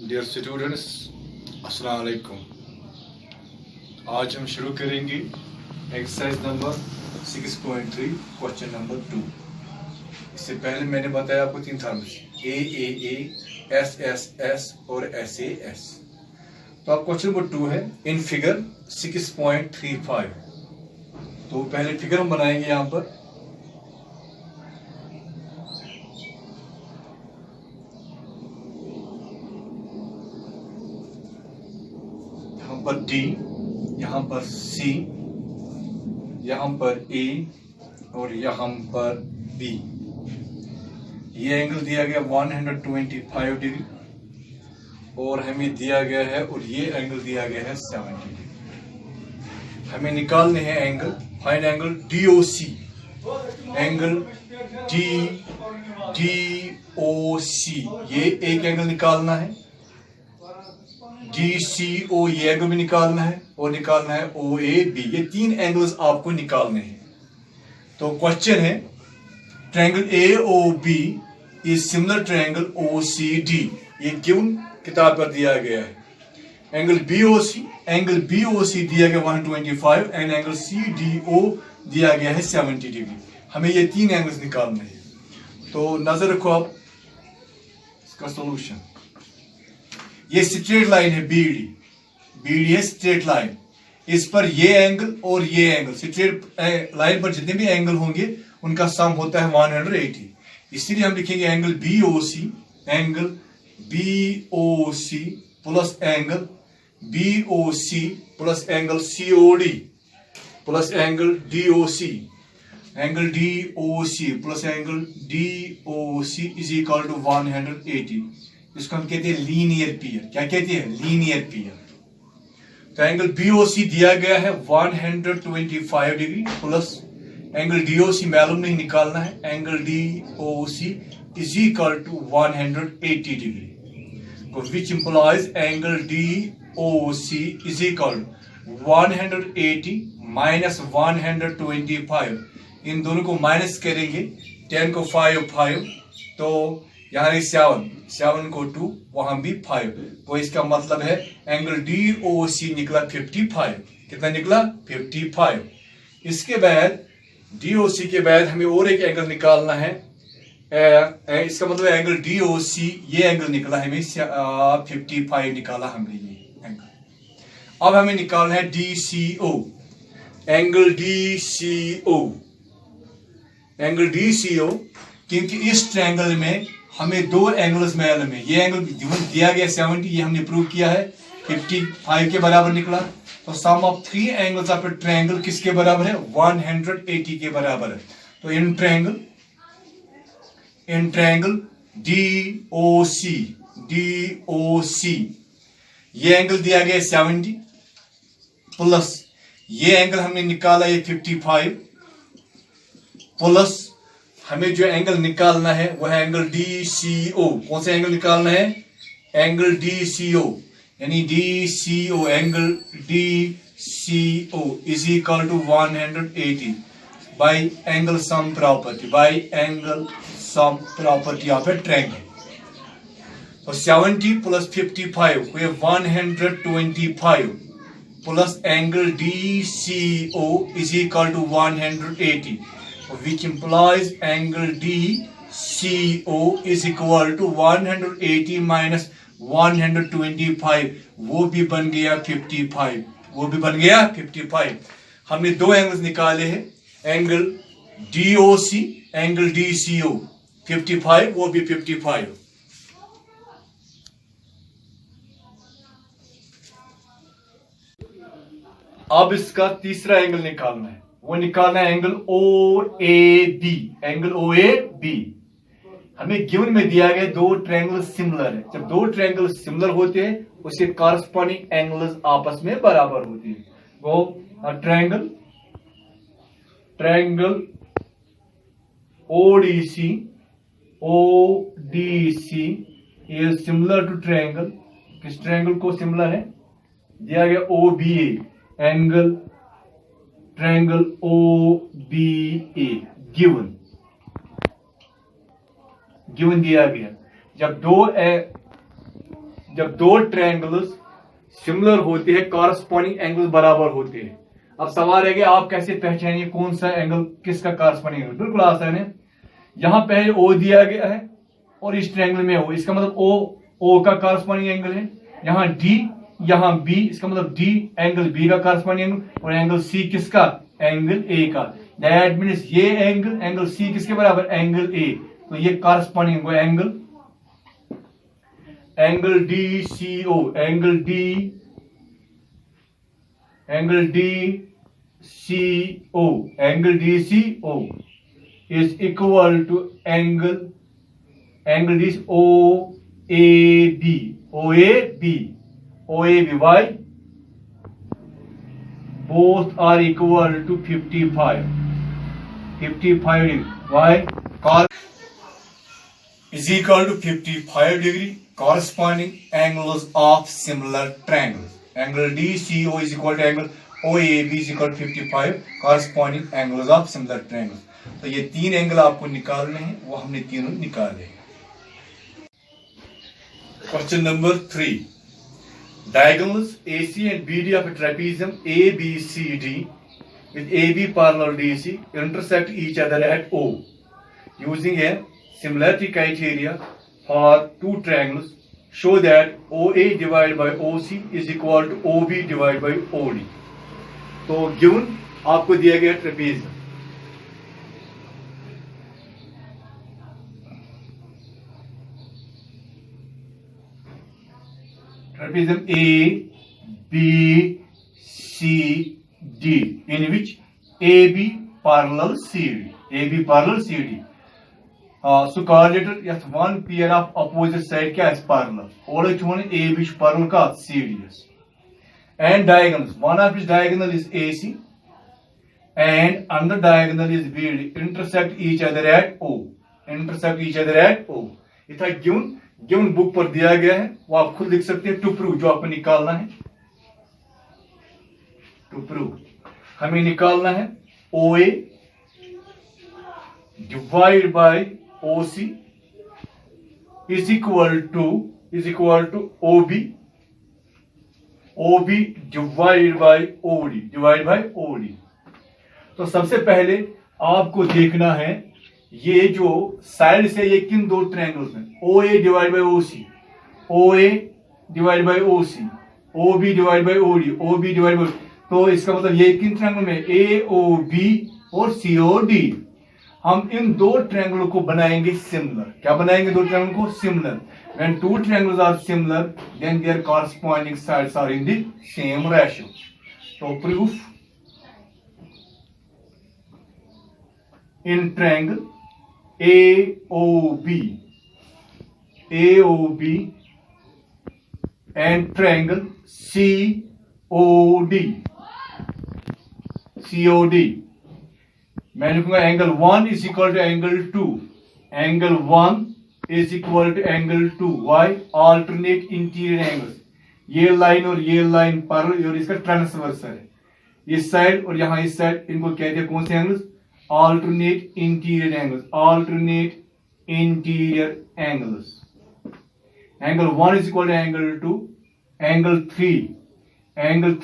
Dear students, अस्सलाम वालेकुम। आज हम शुरू करेंगे एक्सरसाइज नंबर 6.3 क्वेश्चन नंबर 2। इससे पहले मैंने बताया आपको तीन टर्म्स ए, एस और एस। तो अब क्वेश्चन नंबर 2 है इन फिगर 6.35। तो पहले फिगर हम बनाएंगे यहाँ पर। यहाँ पर डी, यहाँ पर सी, यहाँ पर ए और यहाँ पर बी। ये एंगल दिया गया 125 डिग्री और हमें दिया गया है, और ये एंगल दिया गया है 70 डिग्री। हमें निकालने हैं angle, find angle DOC, angle DOC। ये एक एंगल निकालना है। DCO ये एंगल भी निकालना है, और निकालना है OAB। ये तीन एंगल्स आपको निकालने हैं। तो क्वेश्चन है triangle AOB is similar triangle OCD। ये गिवन किताब पर दिया गया है। एंगल BOC दिया गया 125 एंड एंगल CDO दिया गया है 70 डिग्री। हमें ये तीन एंगल्स निकालने हैं। तो नजर रखो आप इसका सॉल्यूशन। ये स्ट्रेट लाइन है BD है स्ट्रेट लाइन। इस पर ये एंगल और ये एंगल, स्ट्रेट लाइन पर जितने भी एंगल होंगे उनका सम होता है 180। इसीलिए हम लिखेंगे angle BOC plus angle BOC plus angle COD plus angle DOC, angle DOC plus angle DOC is equal to 180। इसको हम कहते हैं लीनियर पियर। क्या कहते हैं? लीनियर पियर। तो एंगल BOC दिया गया है 125 डिग्री प्लस एंगल DOC मालूम नहीं, निकालना है। Angle DOC is equal to 180 degree, which implies angle DOC is equal 180 minus 125। इन दोनों को माइनस करेंगे। 10 को 5, तो यहाँ 7 को 2, वहां भी 5। तो इसका मतलब है एंगल DOC निकला 55। कितना निकला? 55। इसके बाद DOC के बाद हमें और एक एंगल निकालना है। इसका मतलब एंगल DOC ये एंगल निकला हमें 55 निकाला हमने ये एंगल। अब हमें निकालना है DCO, एंगल DCO, क्योंकि इस ट्रायंगल में हमें दो एंगल्स मालूम है। ये एंगल दिया गया 70, ये हमने प्रूव किया है 55 के बराबर निकला। तो sum of three angles of a triangle किसके बराबर है? 180 के बराबर है। तो इन ट्रायंगल DOC ये एंगल दिया गया 70 प्लस ये एंगल हमने निकाला ये 55 प्लस हमें जो एंगल निकालना है वह है एंगल DCO। कौन सा एंगल निकालना है? एंगल DCO, यानी DCO, angle DCO is equal to 180 by angle sum property of a triangle. तो 70 प्लस 55 हुए 125 plus angle DCO is equal to 180, which implies angle DCO is equal to 180 minus 125। वो भी बन गया 55। हमने दो एंगल्स निकाले हैं, एंगल DOC, एंगल DCO। 55 वो भी 55। अब इसका तीसरा एंगल निकालना है। वो निकालना है एंगल OAB। हमें गिवन में दिया गया दो ट्रायंगल सिमिलर है। जब दो ट्रायंगल सिमिलर होते हैं उसके कॉरस्पॉन्डिंग एंगल्स आपस में बराबर होते हैं। वो triangle ODC is similar to triangle, किस ट्रायंगल को सिमिलर है? दिया गया OBA, angle triangle OBA given दिया गया। जब दो जब दो ट्रायंगल्स सिमिलर होते हैं, कॉरस्पॉन्डिंग एंगल बराबर होते हैं। अब सवाल है कि आप कैसे पहचानिए कौन सा एंगल किसका कॉरस्पॉन्डिंग एंगल। बिल्कुल आसान है। यहां पहले ओ दिया गया है और इस ट्रायंगल में ओ, इसका मतलब ओ का कॉरस्पॉन्डिंग एंगल है। यहाँ डी, यहाँ बी, इसका मतलब डी एंगल बी का कॉरस्पॉन्डिंग एंगल, और एंगल सी किसका, एंगल ए का। दैट मीन्स ये एंगल सी किसके बराबर, एंगल ए। तो ये corresponding angle D C O, angle D C O is equal to angle this OAB. Why? Both are equal to 55 degree. Why? Is equal to 55 degree corresponding angles of similar triangles. Angle DCO is equal to angle OAB is equal to 55 corresponding angles of similar triangles. तो ये तीन angle आपको निकालने हैं, वो हमने तीनों निकाले। Question number 3, diagonals AC and BD of a trapezium ABCD with AB parallel DC intersect each other at O. Using a similarity criteria for two triangles, show that OA divided by OC is equal to OB divided by OD. तो given आपको दिया गया trapezium, trapezium A, B, C, D, in which AB parallel CD. So correlated yes one pair of opposite side क्या है parallel, और एक one AB parallel का CD. And diagonals, one of its diagonal is AC and another diagonal is BD, intersect each other at O. इतना given book पर दिया गया है, वो आप खुद लिख सकते हैं। टू प्रूव जो आपको निकालना है, टू प्रूव हमें निकालना है OA divide by OC is equal to OB divide by OD। तो सबसे पहले आपको देखना है ये जो साइड से ये किन दो ट्रायंगल्स में, OA divide by OC, OB divide by OD, तो इसका मतलब ये किन ट्रायंगल में, AOB और COD। हम इन दो ट्रायंगलों को बनाएंगे सिमिलर। क्या बनाएंगे दो ट्रायंगल को, similar. When two triangles are similar, then their corresponding sides are in the same ratio. So proof, in triangle AOB and triangle COD, मैं लिखूंगा angle 1 is equal to angle 2, angle 1 is equal to angle 2. Why? Alternate interior angles. ये line और ये line parallel और इसका transverse है, इस side और यहाँ इस साइड, इनको कहते हैं कौन से angles, alternate interior angles. Angle 1 is equal to angle 2, angle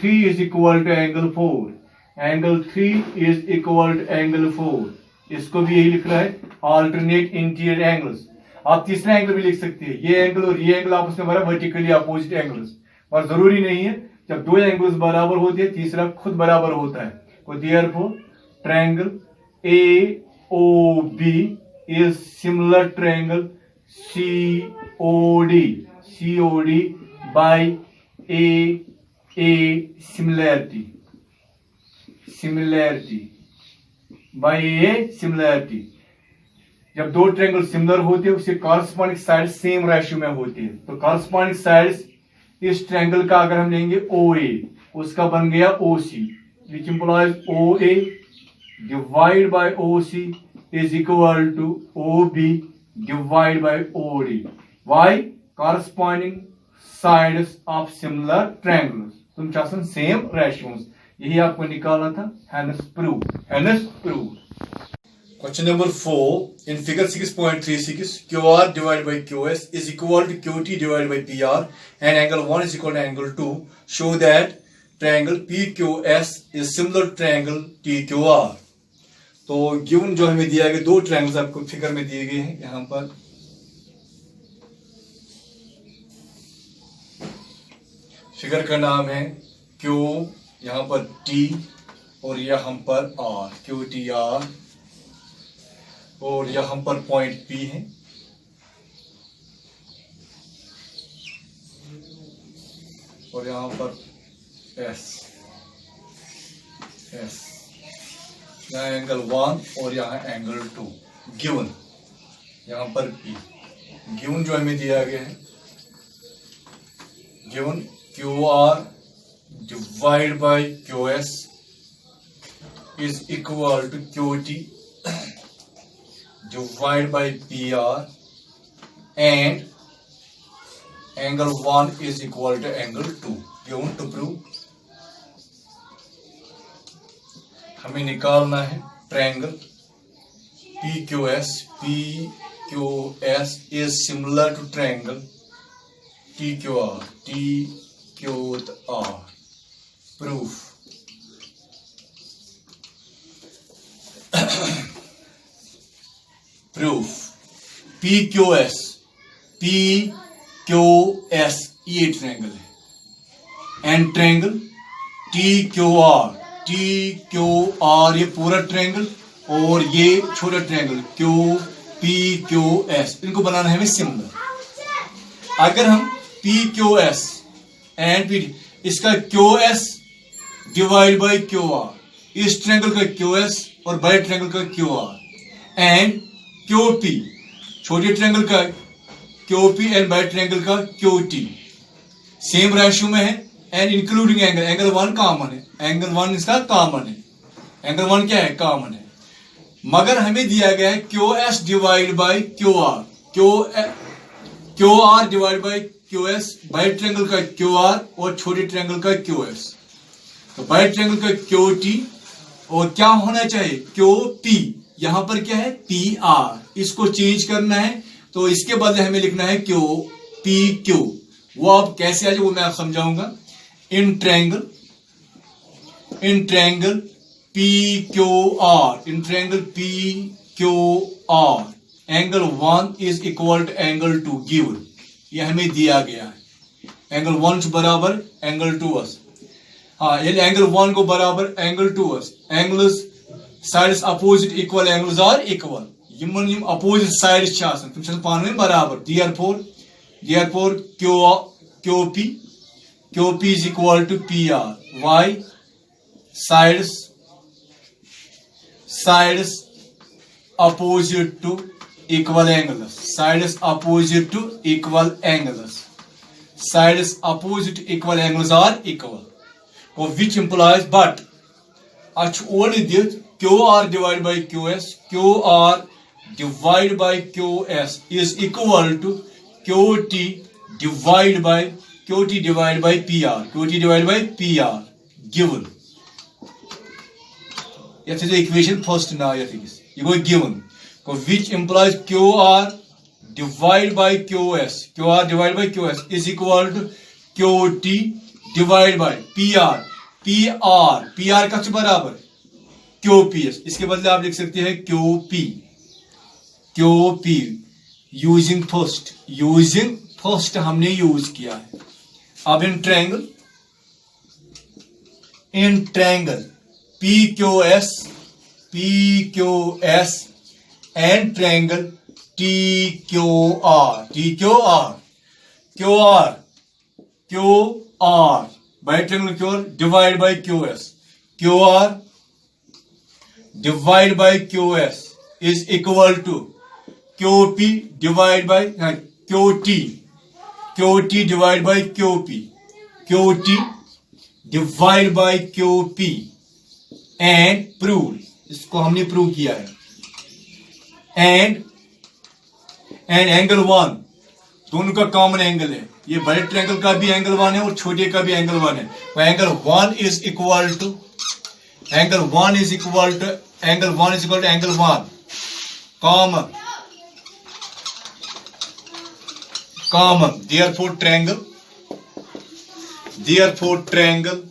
3 is equal to angle 4, angle 3 is equal to angle 4. इसको भी यही लिख रहा है alternate interior angles. आप तीसरा एंगल भी लिख सकते हैं, ये एंगल और ये एंगल आपस में बराबर वर्टिकली अपोजिट एंगल्स, और जरूरी नहीं है जब दो एंगल्स बराबर होते हैं तीसरा खुद बराबर होता है। तो therefore triangle AOB is similar triangle COD by a similarity जब दो ट्रायंगल सिमिलर होते हैं उसके कॉरस्पॉन्डिंग साइड सेम रेशियो में होते हैं। तो कॉरस्पॉन्डिंग साइड्स इस ट्रायंगल का अगर हम लेंगे OA, उसका बन गया OC, which implies OA divided by OC is equal to OB divided by OD. Why? Corresponding sides of similar triangles. तुम चाहते सेम रेशियोज, यही आपको निकालना था। Hence proved. Question number 4. In figure 6.36, QR divided by QS is equal to QT divided by PR and angle 1 is equal to angle 2. Show that triangle PQS is similar to triangle TQR. तो given जो हमें दिया गया दो triangles आपको figure में दिए गए हैं यहाँ पर। फिगर का नाम है Q, यहाँ पर T और यहाँ पर R, QTR, और यहाँ पर पॉइंट P है और यहाँ पर S, यहाँ एंगल 1 और यहाँ एंगल 2 गिवन, यहाँ पर P गिवन जो हमें दिया गया है, given QR divided by QS is equal to QT divided by PR and angle 1 is equal to angle 2. Given to prove हमें निकालना है triangle PQS. PQS is similar to triangle TQR. TQR. Proof. Proof. PQS ये triangle है and triangle TQR ये पूरा triangle और ये छोटा ट्रायंगल PQS, इनको बनाना है हमें सिमिलर। अगर हम PQS एंड PD इसका QS डिवाइड बाय QR, इस ट्रायंगल का QS और बड़े ट्रायंगल का QR एंड QP, छोटे ट्रायंगल का QP एंड बड़े ट्रायंगल का QT सेम रेशियो में है एंड इंक्लूडिंग एंगल 1 कॉमन है, एंगल 1 इसका कॉमन है, एंगल 1 क्या है कॉमन है। मगर हमें दिया गया है QS divide by QR, QR divide by QS, बड़े ट्रायंगल का QR और छोटे ट्रायंगल का QS। तो बड़े ट्रायंगल का QT और क्या होना चाहिए QP, यहां पर क्या है PR, इसको चेंज करना है तो इसके बदले हमें लिखना है QPQ। वो अब कैसे आ जाए वो मैं आप समझाऊंगा। In triangle PQR, in triangle PQR angle 1 is equal to angle 2 given, ये हमें दिया गया है। एंगल 1 बराबर एंगल 2 हाँ ये एंगल 1 को बराबर angle 2 angles sides opposite equal angles are equal, यम अपोजिट साइड्स छ आसान तुम पान में बराबर। therefore QP is equal to PR. Why? Sides opposite to equal angles. Sides opposite to equal angles. Sides opposite to equal angles are equal. Which implies, but only this QR divided by QS. QR divided by QS is equal to QT divided by PR. QT divided by PR given. This is the equation first now. You go given, which implies QR divided by QS. QR divided by QS is equal to QT divided by PR. PR का बराबर QPS, इसके बदले आप लिख सकते हैं QP using first हमने use किया है। अब in triangle PQS and triangle TQR by triangle QR divide by QS, QR divide by QS is equal to QP divide by QT divided by QP, QT divided by QP and prove, इसको हमने prove किया है। And angle 1 दोनों का common angle है, ये बड़े triangle का भी एंगल 1 है और छोटे का भी एंगल 1 है। तो angle 1 is equal to angle 1 is equal to angle 1 is equal to angle 1 common. Therefore triangle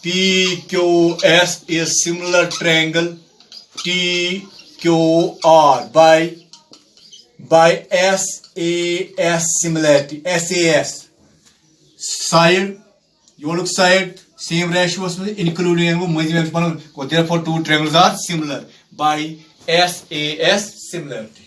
PQS is similar triangle TQR by SAS similarity. SAS side, yoluk side same ratios including therefore two triangles are similar by SAS similarity.